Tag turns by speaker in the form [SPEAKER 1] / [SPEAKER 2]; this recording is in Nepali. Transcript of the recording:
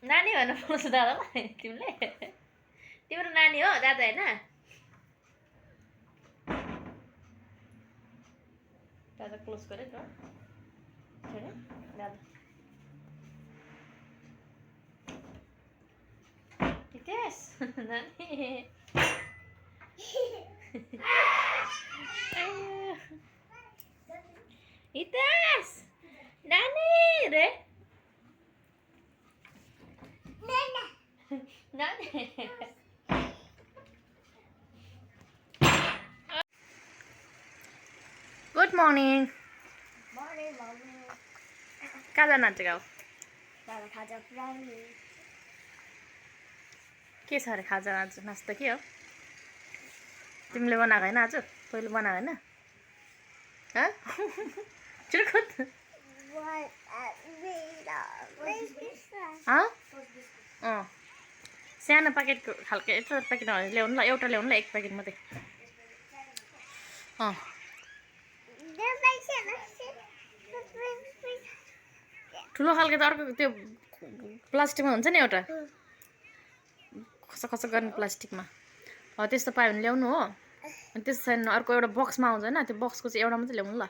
[SPEAKER 1] नानी भन्न पाउँछु दादालाई तिमीले तिम्रो नानी हो दादा होइन दादा क्लोज गरे त दादा हितेश नानी हितेश नानी रे गुड मर्निङ कहाँ जानु आज गाउँ के छ अरे खाजा आज नास्ता के हो तिमीले बनाएको होइन आज पहिले बनाएको होइन चुरखुत सानो प्याकेटको खालको यत्रो प्याकेट ल्याउनु ल एउटा ल्याउनु ल एक प्याकेट मात्रै ठुलो खालको त अर्को त्यो प्लास्टिकमा हुन्छ नि एउटा खस खस गर्ने प्लास्टिकमा हो त्यस्तो पायो भने ल्याउनु हो अनि त्यस्तो छैन अर्को एउटा बक्समा आउँछ होइन त्यो बक्सको चाहिँ एउटा मात्रै ल्याउनु ल